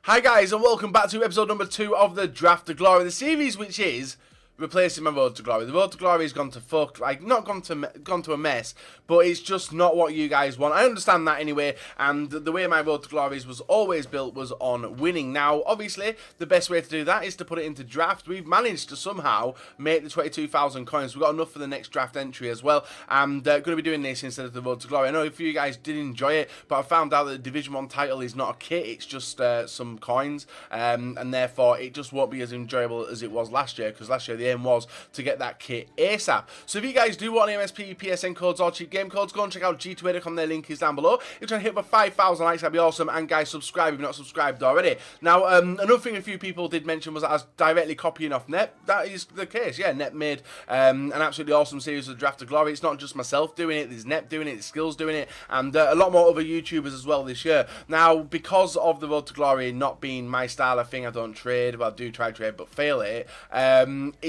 Hi guys, and welcome back to episode number 2 of the Draft to Glory, the series which is replacing my Road to Glory. The Road to Glory has gone to fuck, like, not gone to a mess, but it's just not what you guys want. I understand that anyway, and the way my Road to Glories was always built was on winning. Now, obviously, the best way to do that is to put it into draft. We've managed to somehow make the 22,000 coins. We've got enough for the next draft entry as well, and going to be doing this instead of the Road to Glory. I know if you guys did enjoy it, but I found out that the Division 1 title is not a kit, it's just some coins, and therefore it just won't be as enjoyable as it was last year, because last year the aim was to get that kit ASAP. So if you guys do want MSP, PSN codes or cheap game codes, go and check out G2A.com, their link is down below. If you're trying to hit over 5,000 likes, that'd be awesome, and guys, subscribe if you're not subscribed already. Now, another thing a few people did mention was that I was directly copying off Net. That is the case, yeah. Net made an absolutely awesome series of Draft to Glory. It's not just myself doing it, there's Net doing it, there's Skills doing it, and a lot more other YouTubers as well this year. Now, because of the Road to Glory not being my style of thing, I don't trade. Well, I do try to trade, but fail it.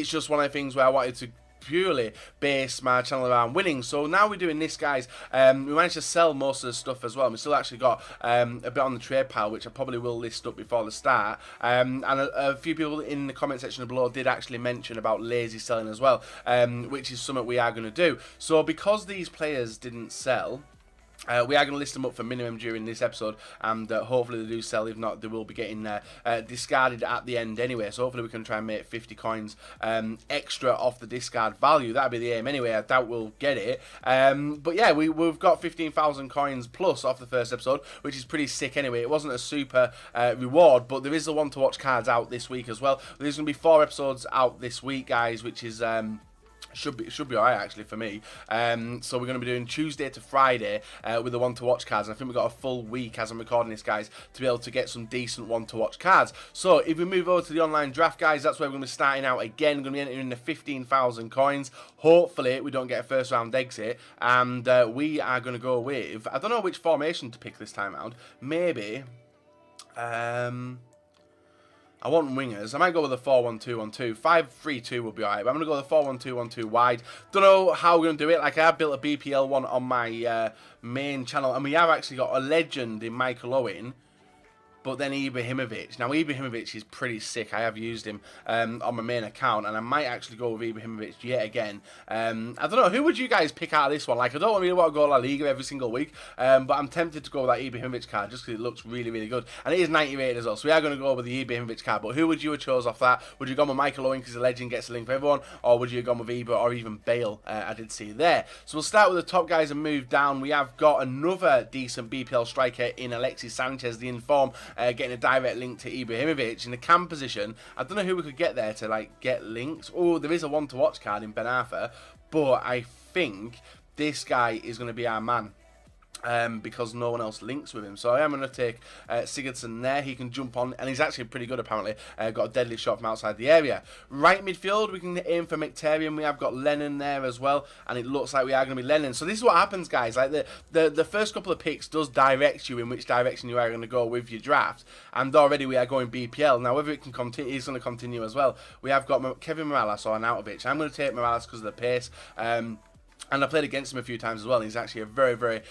It's just one of the things where I wanted to purely base my channel around winning. So now we're doing this, guys. We managed to sell most of the stuff as well. We still actually got a bit on the trade pile, which I probably will list up before the start. And a few people in the comment section below did actually mention about lazy selling as well, which is something we are going to do. So because these players didn't sell, we are going to list them up for minimum during this episode, and hopefully they do sell. If not, they will be getting discarded at the end anyway. So hopefully we can try and make 50 coins extra off the discard value. That'll be the aim anyway. I doubt we'll get it. But yeah, we've got 15,000 coins plus off the first episode, which is pretty sick anyway. It wasn't a super reward, but there is the one to watch cards out this week as well. There's going to be 4 episodes out this week, guys, which is should be alright actually for me. So we're going to be doing Tuesday to Friday with the one to watch cards, and I think we've got a full week as I'm recording this, guys, to be able to get some decent one to watch cards. So if we move over to the online draft, guys, that's where we're going to be starting out again. We're going to be entering the 15,000 coins. Hopefully we don't get a first round exit, and we are going to go with, I don't know which formation to pick this time around. Maybe I want wingers. I might go with a 4-1-2-1-2. 5-3-2 will be alright, but I'm going to go with a 4-1-2-1-2 wide. Don't know how we're going to do it. Like, I have built a BPL one on my main channel, and we have actually got a legend in Michael Owen, but then Ibrahimovic. Now, Ibrahimovic is pretty sick. I have used him on my main account, and I might actually go with Ibrahimovic yet again. I don't know. Who would you guys pick out of this one? Like, I don't really want to go La Liga every single week, but I'm tempted to go with that Ibrahimovic card just because it looks really, really good. And it is 90 rated as well, so we are going to go with the Ibrahimovic card. But who would you have chose off that? Would you go with Michael Owen because the legend gets a link for everyone? Or would you have gone with Ibra or even Bale? I did see there. So we'll start with the top guys and move down. We have got another decent BPL striker in Alexis Sanchez, the inform, getting a direct link to Ibrahimovic in the cam position. I don't know who we could get there to like get links. Oh, there is a one to watch card in Ben Arthur, but I think this guy is going to be our man. Because no one else links with him. So I am going to take Sigurdsson there. He can jump on, and he's actually pretty good apparently. Got a deadly shot from outside the area. Right midfield, we can aim for Mkhitaryan. We have got Lennon there as well, and it looks like we are going to be Lennon. So this is what happens, guys. Like the first couple of picks does direct you in which direction you are going to go with your draft, and already we are going BPL. Now whether it can continue, it's going to continue as well. We have got Kevin Morales or Arnautovic. I'm going to take Morales because of the pace. And I played against him a few times as well. He's actually a very, very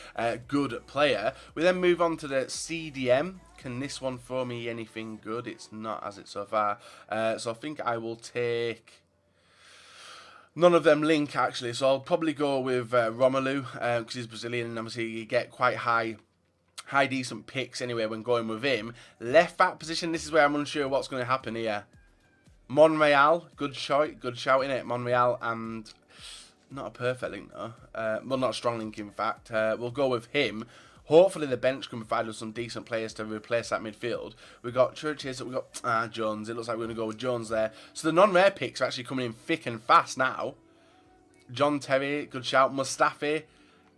good player. We then move on to the CDM. Can this one throw me anything good? It's not, as it so far. So I think I will take none of them link, actually. So I'll probably go with Romelu because he's Brazilian, and obviously you get quite high decent picks anyway when going with him. Left back position, this is where I'm unsure what's going to happen here. Monreal, good shout, innit? Monreal, and not a perfect link though. Well, not a strong link in fact. We'll go with him. Hopefully the bench can provide us some decent players to replace that midfield. We've got Churches, we've got Jones. It looks like we're going to go with Jones there. So the non-rare picks are actually coming in thick and fast now. John Terry, good shout. Mustafi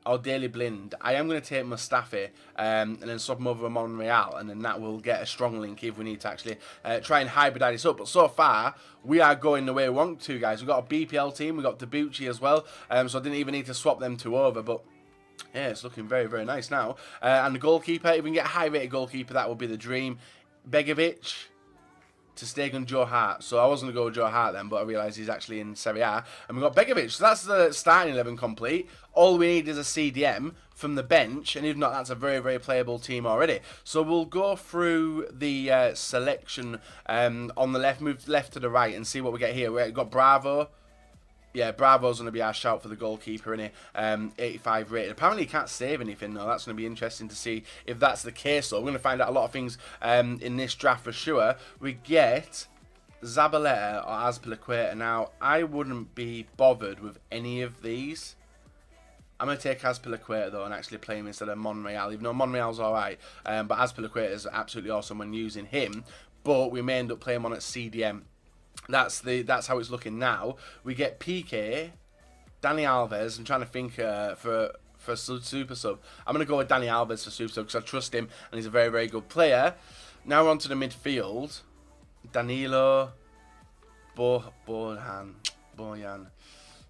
or Daily Blind. I am going to take Mustafi and then swap him over to Monreal, and then that will get a strong link if we need to actually try and hybridize this up. But so far, we are going the way we want to, guys. We've got a BPL team, we've got Debuchy as well, so I didn't even need to swap them two over, but yeah, it's looking very, very nice now. And the goalkeeper, if we can get a high-rated goalkeeper, that would be the dream. Begovic. to Stegen Joe Hart. So I was going to go with Joe Hart then, but I realised he's actually in Serie A. And we've got Begovic. So that's the starting 11 complete. All we need is a CDM from the bench. And if not, that's a very, very playable team already. So we'll go through the selection on the left, move left to the right and see what we get here. We've got Bravo. Yeah, Bravo's going to be our shout for the goalkeeper, isn't he? 85 rated. Apparently he can't save anything, though. That's going to be interesting to see if that's the case, though. We're going to find out a lot of things in this draft for sure. We get Zabaleta or Azpilicueta. Now, I wouldn't be bothered with any of these. I'm going to take Azpilicueta, though, and actually play him instead of Monreal, even though Monreal's alright. But Azpilicueta is absolutely awesome when using him. But we may end up playing one at CDM. That's how it's looking now. We get PK, Dani Alves. I'm trying to think for super sub. I'm going to go with Dani Alves for super sub because I trust him and he's a very, very good player. Now we're on to the midfield. Danilo, Bojan.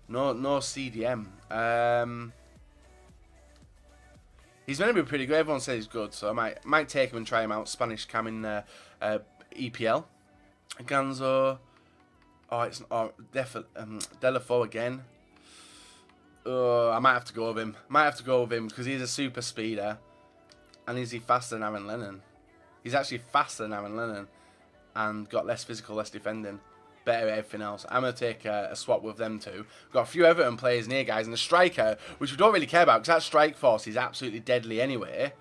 No CDM. He's going to be pretty good. Everyone says he's good, so I might take him and try him out. Spanish cam in EPL. Ganzo. Oh, it's Delafo again. I might have to go with him. Because he's a super speeder. And is he faster than Aaron Lennon? He's actually faster than Aaron Lennon. And got less physical, less defending. Better at everything else. I'm going to take a swap with them two. We've got a few Everton players near, guys. And a striker, which we don't really care about. Because that strike force is absolutely deadly anyway.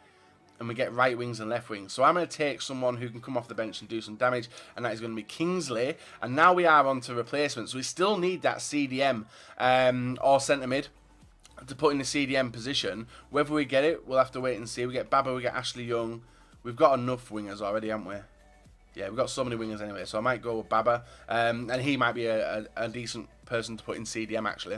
And we get right wings and left wings. So I'm going to take someone who can come off the bench and do some damage. And that is going to be Kingsley. And now we are on to replacements. We still need that CDM or centre mid to put in the CDM position. Whether we get it, we'll have to wait and see. We get Baba, we get Ashley Young. We've got enough wingers already, haven't we? Yeah, we've got so many wingers anyway. So I might go with Baba. And he might be a decent person to put in CDM, actually.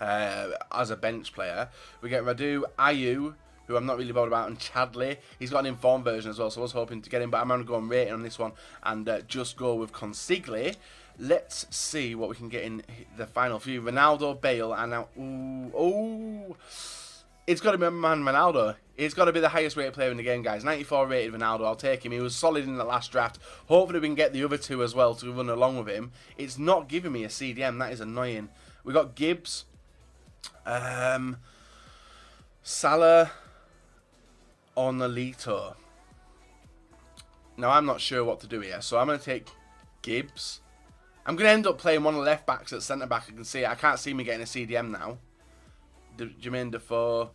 As a bench player. We get Radu, Ayew, who I'm not really bothered about, and Chadley. He's got an informed version as well, so I was hoping to get him, but I'm going to go on rating on this one and just go with Consigli. Let's see what we can get in the final few. Ronaldo, Bale, and now... Ooh, it's got to be my man Ronaldo. It's got to be the highest rated player in the game, guys. 94 rated Ronaldo, I'll take him. He was solid in the last draft. Hopefully we can get the other two as well to run along with him. It's not giving me a CDM, that is annoying. We got Gibbs. Salah... on Nolito. Now, I'm not sure what to do here, so I'm going to take Gibbs. I'm going to end up playing one of the left backs at centre back. I can see it. I can't see me getting a CDM now. Jermaine Defoe.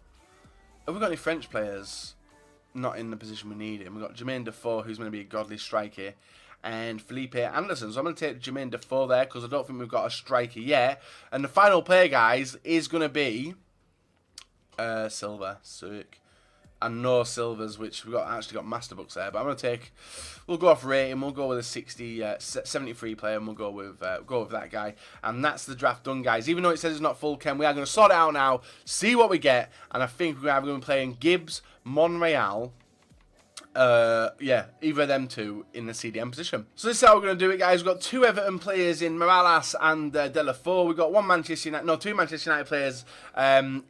Have we got any French players not in the position we need him? We've got Jermaine Defoe, who's going to be a godly striker, and Felipe Anderson. So I'm going to take Jermaine Defoe there because I don't think we've got a striker yet. And the final player, guys, is going to be Silva. Sick. And no silvers, which we've actually got master books there. But I'm going to we'll go off rating. We'll go with a 73 player, and we'll go with that guy. And that's the draft done, guys. Even though it says it's not full chem, we are going to sort it out now, see what we get. And I think we're going to be playing Gibbs, Monreal. Yeah, either of them two in the CDM position. So this is how we're going to do it, guys. We've got two Everton players in Morales and Delafo. We've got two Manchester United players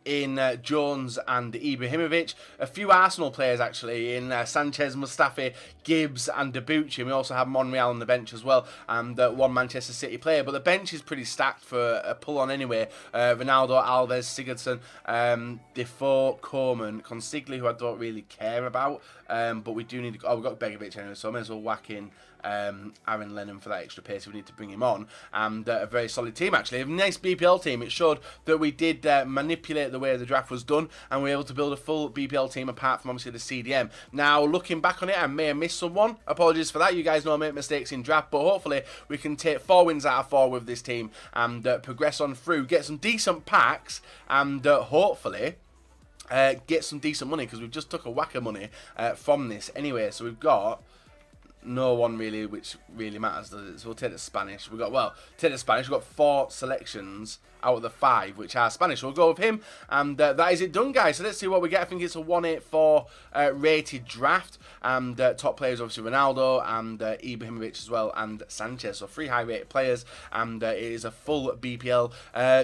in Jones and Ibrahimovic. A few Arsenal players, actually, in Sanchez, Mustafi, Gibbs and Debuchy. We also have Monreal on the bench as well, and one Manchester City player. But the bench is pretty stacked for a pull-on anyway. Ronaldo, Alves, Sigurdsson, Defoe, Coleman, Consigli, who I don't really care about. But we do need to... Oh, we've got Begovic anyway, so I may as well whack in Aaron Lennon for that extra pace if we need to bring him on. And a very solid team, actually. A nice BPL team. It showed that we did manipulate the way the draft was done, and we were able to build a full BPL team apart from, obviously, the CDM. Now, looking back on it, I may have missed someone. Apologies for that. You guys know I make mistakes in draft, but hopefully we can take 4 wins out of 4 with this team and progress on through, get some decent packs, and hopefully... get some decent money, because we've just took a whack of money from this anyway. So we've got no one really which really matters, does it? So we'll take the Spanish. We've got, well, take the Spanish. We've got 4 selections out of the 5, which are Spanish. We'll go with him, and that is it done, guys. So let's see what we get. I think it's a 184 rated draft, and top players obviously Ronaldo and Ibrahimovic as well, and Sanchez. So 3 high rated players, and it is a full BPL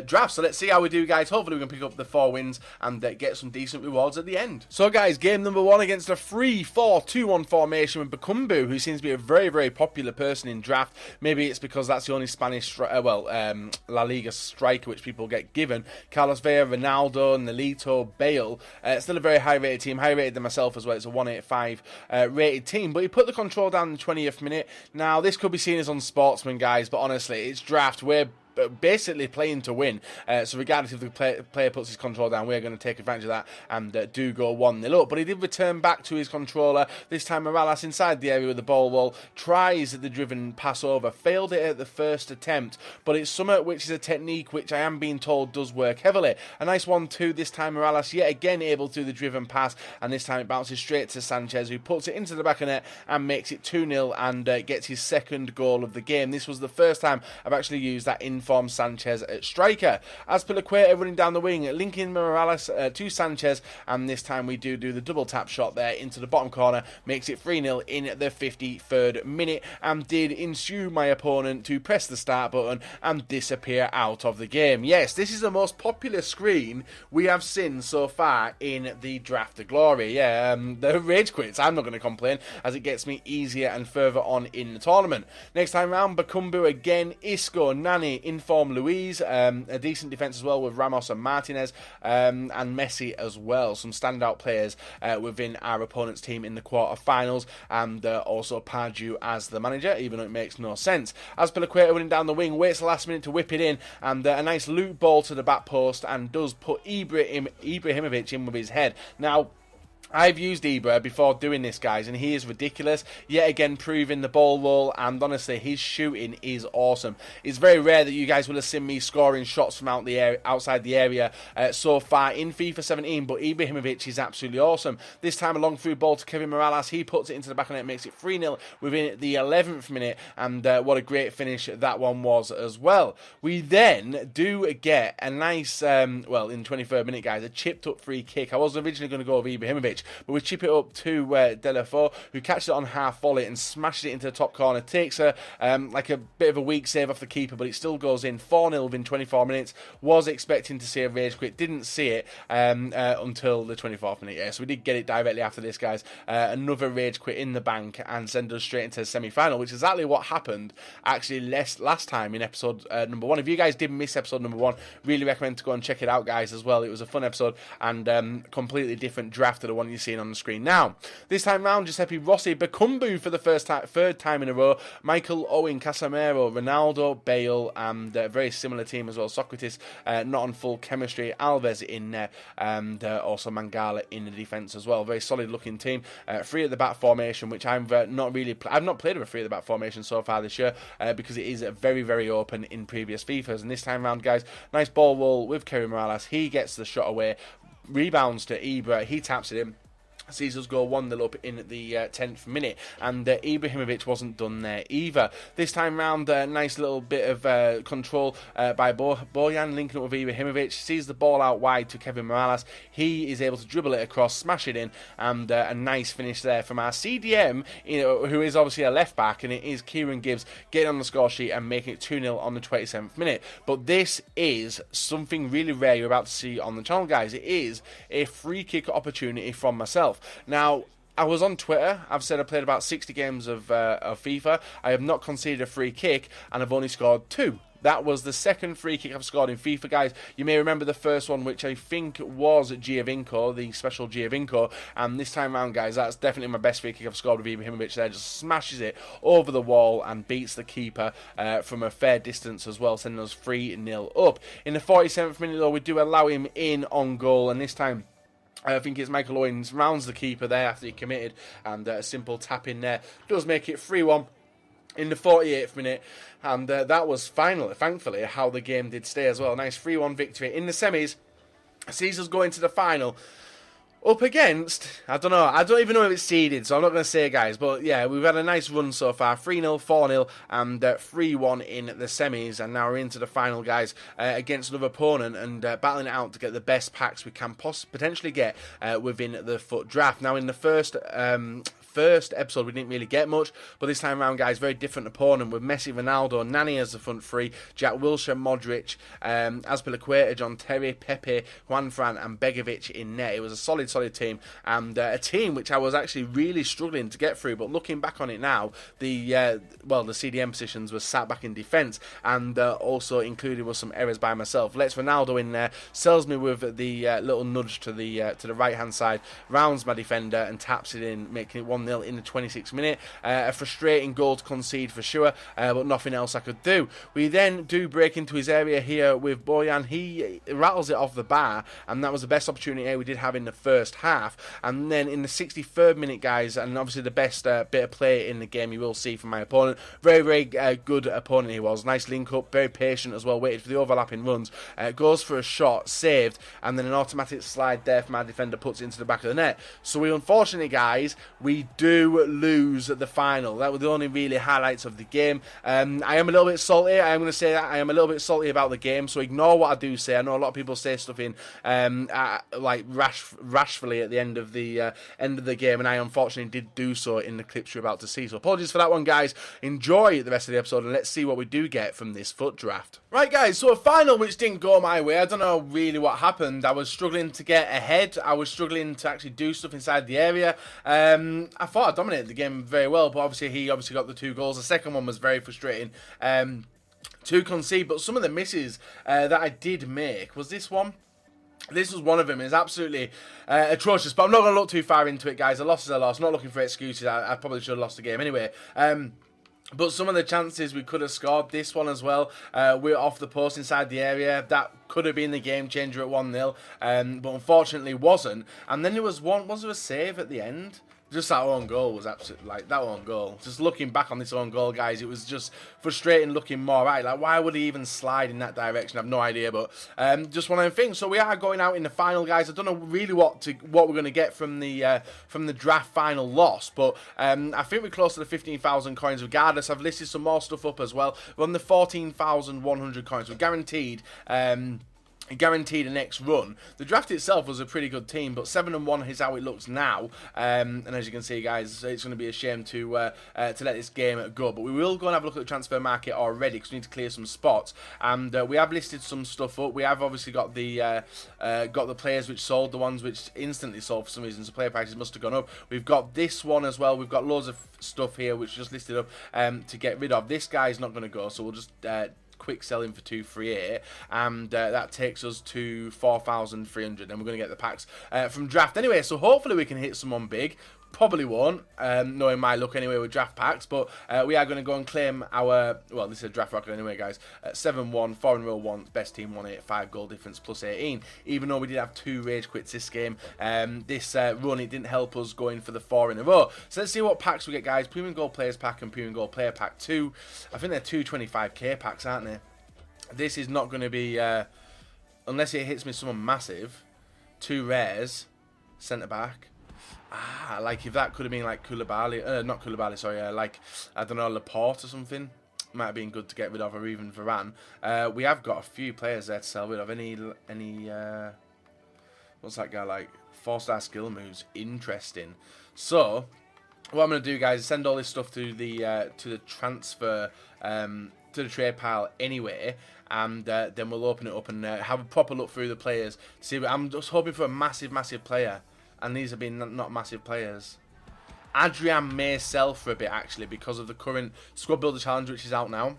draft. So let's see how we do, guys. Hopefully we can pick up the 4 wins and get some decent rewards at the end. So guys, game number 1 against a 3-4-2-1 formation with Bakumbu, who seems to be a very, very popular person in draft. Maybe it's because that's the only Spanish, La Liga striker which people get given. Carlos Vela, Ronaldo, Nolito, Bale. Still a very high rated team, high rated than myself as well. It's a 185 rated team, but he put the control down in the 20th minute. Now this could be seen as unsportsman, guys, but honestly, it's draft. We're basically playing to win, so regardless if the player puts his control down, we're going to take advantage of that and do go 1-0 up. But he did return back to his controller. This time Morales inside the area with the ball wall, tries the driven pass over, failed it at the first attempt, but it's something which is a technique which I am being told does work heavily. A nice 1-2 this time. Morales yet again able to do the driven pass, and this time it bounces straight to Sanchez, who puts it into the back of net and makes it 2-0 and gets his second goal of the game. This was the first time I've actually used that inform Sanchez at striker. Azpilicueta running down the wing, linking Morales to Sanchez, and this time we do the double tap shot there into the bottom corner, makes it 3-0 in the 53rd minute, and did ensue my opponent to press the start button and disappear out of the game. Yes, this is the most popular screen we have seen so far in the Draft of Glory. Yeah, the rage quits, I'm not going to complain, as it gets me easier and further on in the tournament. Next time round, Bakumbu again, Isco, Nani, inform Luis, a decent defence as well with Ramos and Martinez, and Messi as well. Some standout players within our opponent's team in the quarter-finals, and also Pardew as the manager, even though it makes no sense. Azpilicueta running down the wing, waits the last minute to whip it in, and a nice loop ball to the back post, and does put Ibrahimovic in with his head. Now, I've used Ibra before doing this, guys, and he is ridiculous. Yet again, proving the ball roll, and honestly, his shooting is awesome. It's very rare that you guys will have seen me scoring shots from outside the area so far in FIFA 17, but Ibrahimovic is absolutely awesome. This time, a long through ball to Kevin Morales. He puts it into the back of the net, makes it 3-0 within the 11th minute, and what a great finish that one was as well. We then do get a nice, in 23rd minute, guys, a chipped up free kick. I was originally going to go with Ibrahimovic, but we chip it up to Delafort, who catches it on half volley and smashes it into the top corner. Takes a bit of a weak save off the keeper, but it still goes in 4-0 within 24 minutes. Was expecting to see a rage quit, didn't see it until the 24th minute. Yeah, so we did get it directly after this, guys. Another rage quit in the bank and send us straight into the semi-final, which is exactly what happened actually last time in episode number 1. If you guys did miss episode number 1, really recommend to go and check it out, guys, as well. It was a fun episode and completely different draft to the one you're seeing on the screen now. This time round, Giuseppe Rossi, Bakumbu for the third time in a row, Michael Owen, Casemiro, Ronaldo, Bale, and a very similar team as well. Socrates not on full chemistry, Alves in there, and also Mangala in the defence as well. Very solid looking team. 3 at the back formation, which I've not played with a 3 at the back formation so far this year because it is very, very open in previous FIFAs. And this time round, guys, nice ball roll with Kevin Morales. He gets the shot away, rebounds to Ibra, he taps it in, sees us go 1-0 up in the 10th minute, and Ibrahimovic wasn't done there either. This time round, a nice little bit of control by Bojan, linking up with Ibrahimovic, sees the ball out wide to Kevin Morales. He is able to dribble it across, smash it in, and a nice finish there from our CDM, who is obviously a left back, and it is Kieran Gibbs getting on the score sheet and making it 2-0 on the 27th minute. But this is something really rare you're about to see on the channel, guys. It is a free kick opportunity from myself. Now, I was on Twitter. I've said I played about 60 games of FIFA. I have not conceded a free kick, and I've only scored 2. That was the second free kick I've scored in FIFA, guys. You may remember the first one, which I think was Giovinco, the special Giovinco. And this time around, guys, that's definitely my best free kick I've scored with Ibrahimovic there. Just smashes it over the wall and beats the keeper from a fair distance as well, sending us 3-0 up. In the 47th minute, though, we do allow him in on goal, and this time I think it's Michael Owens rounds the keeper there after he committed, and a simple tap in there does make it 3-1 in the 48th minute, and that was thankfully, how the game did stay as well. A nice 3-1 victory in the semis. Sees us going to the final. Up against, I don't know, I don't even know if it's seeded, so I'm not going to say, guys, but yeah, we've had a nice run so far, 3-0, 4-0, and 3-1 in the semis, and now we're into the final, guys, against another opponent, and battling it out to get the best packs we can potentially get within the FUT draft. Now, in the first episode we didn't really get much, but this time around, guys, very different opponent with Messi, Ronaldo, Nani as the front three, Jack Wilshere, Modric, Azpilicueta, John Terry, Pepe, Juan Fran and Begovic in net. It was a solid team, and a team which I was actually really struggling to get through, but looking back on it now, the CDM positions were sat back in defence, and also included was some errors by myself. Let's Ronaldo in there, sells me with the little nudge to the right hand side, rounds my defender and taps it in, making it 1-0 in the 26th minute. A frustrating goal to concede for sure, but nothing else I could do. We then do break into his area here with Bojan. He rattles it off the bar, and that was the best opportunity we did have in the first half. And then in the 63rd minute, guys, and obviously the best bit of play in the game you will see from my opponent. Very good opponent he was. Nice link up, very patient as well, waited for the overlapping runs, goes for a shot, saved, and then an automatic slide there from our defender puts it into the back of the net. So we unfortunately, guys, we do lose at the final. That was the only really highlights of the game. I am a little bit salty. I am going to say that I am a little bit salty about the game, so ignore what I do say. I know a lot of people say stuff in like rashfully at the end of the game, and I unfortunately did do so in the clips you're about to see. So apologies for that one, guys. Enjoy the rest of the episode, and let's see what we do get from this FUT draft. Right, guys, so a final which didn't go my way. I don't know really what happened. I was struggling to get ahead. I was struggling to actually do stuff inside the area. I thought I dominated the game very well, but obviously he got the 2 goals. The second one was very frustrating to concede, but some of the misses that I did make, was this one? This was one of them. It's absolutely atrocious, but I'm not going to look too far into it, guys. A loss is a loss. I'm not looking for excuses. I probably should have lost the game anyway. But some of the chances we could have scored, this one as well, we're off the post inside the area. That could have been the game changer at 1-0, but unfortunately wasn't. And then there was was there a save at the end? Just that own goal was absolutely, like, that own goal. Just looking back on this own goal, guys, it was just frustrating looking more, right? Like, why would he even slide in that direction? I have no idea, but just one of them things. So we are going out in the final, guys. I don't know really what we're going to get from the draft final loss, but I think we're close to the 15,000 coins regardless. I've listed some more stuff up as well. We're on the 14,100 coins. We're guaranteed a next run. The draft itself was a pretty good team, but 7-1 is how it looks now. And as you can see, guys, it's going to be a shame to let this game go. But we will go and have a look at the transfer market already, because we need to clear some spots. And we have listed some stuff up. We have obviously got the players which sold, the ones which instantly sold for some reason. So player prices must have gone up. We've got this one as well. We've got loads of stuff here which just listed up to get rid of. This guy's not going to go, so we'll just quick selling for 238, and that takes us to 4,300, and we're going to get the packs from draft anyway, so hopefully we can hit someone big. Probably won't, knowing my luck anyway with draft packs, but we are going to go and claim our, well, this is a draft record anyway, guys. 7-1, 4-0 1, best team 185, goal difference plus 18. Even though we did have 2 rage quits this game, this run, it didn't help us going for the 4 in a row. So let's see what packs we get, guys. Premium Gold Players Pack and Premium Gold Player Pack 2. I think they're 225k packs, aren't they? This is not going to be, unless it hits me someone massive, 2 rares, centre back. Like if that could have been like Koulibaly, not Koulibaly, sorry, like, I don't know, Laporte or something. Might have been good to get rid of, or even Varane. We have got a few players there to sell rid of. Any what's that guy like? 4-star skill moves, interesting. So what I'm going to do, guys, is send all this stuff to the transfer, to the trade pile anyway, and then we'll open it up and have a proper look through the players. See, I'm just hoping for a massive player, and these have been not massive players. Adrian may sell for a bit actually because of the current squad builder challenge which is out now.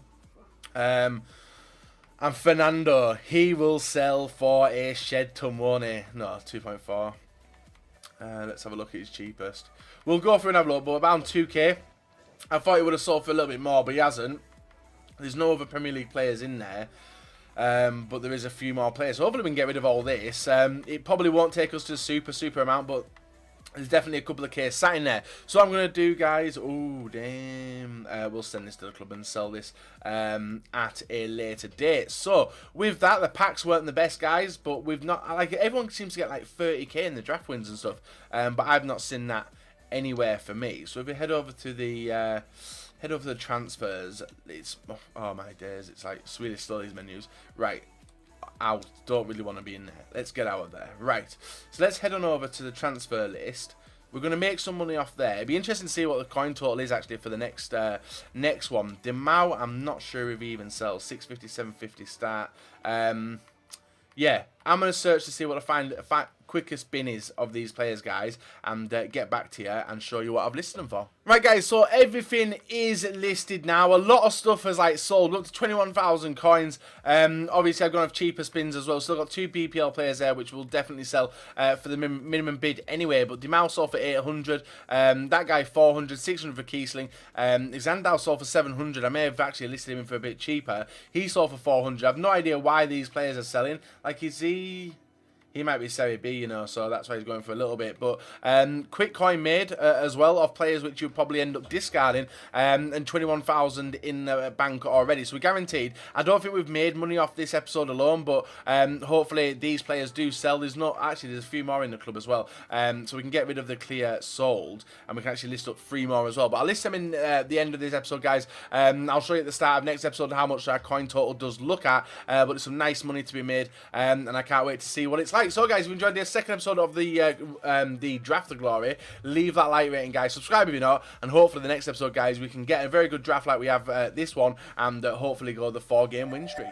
And Fernando, he will sell for a shed ton, won't he? No, 2.4. Let's have a look at his cheapest. We'll go for another look, but about 2k. I thought he would have sold for a little bit more, but he hasn't. There's no other Premier League players in there, but there is a few more players. So hopefully we can get rid of all this. It probably won't take us to the super amount, but there's definitely a couple of Ks sat in there. So I'm going to do, guys, oh, damn. we'll send this to the club and sell this at a later date. So with that, the packs weren't the best, guys, but we've not, like, everyone seems to get like 30k in the draft wins and stuff, but I've not seen that anywhere for me. So if we head over to the transfers, it's, oh my days, it's like Swedish still these menus. Right, I don't really want to be in there. Let's get out of there. Right, so let's head on over to the transfer list. We're going to make some money off there. It'd be interesting to see what the coin total is actually for the next one. Demau, I'm not sure if he even sells. 650, 750 start. Yeah, I'm going to search to see what the quickest bin is of these players, guys, and get back to you and show you what I've listed them for. Right, guys, so everything is listed now. A lot of stuff has like sold up to 21,000 coins. Obviously, I've gone with cheaper spins as well. Still got 2 BPL players there, which will definitely sell for the minimum bid anyway. But Demau sold for 800. That guy 400, 600 for Kiesling. Xandau sold for 700. I may have actually listed him for a bit cheaper. He sold for 400. I have no idea why these players are selling. Like, is he? He might be Serie B, you know, so that's why he's going for a little bit. But quick coin made as well of players which you'll probably end up discarding, and 21,000 in the bank already. So we're guaranteed. I don't think we've made money off this episode alone, but hopefully these players do sell. There's a few more in the club as well. So we can get rid of the clear sold, and we can actually list up 3 more as well. But I'll list them in the end of this episode, guys. I'll show you at the start of next episode how much our coin total does look at. But there's some nice money to be made, and I can't wait to see what it's like. So guys, if you enjoyed this second episode of the Draft of Glory, leave that like rating, guys. Subscribe if you're not, and hopefully the next episode, guys, we can get a very good draft like we have this one, and hopefully go the 4-game win streak.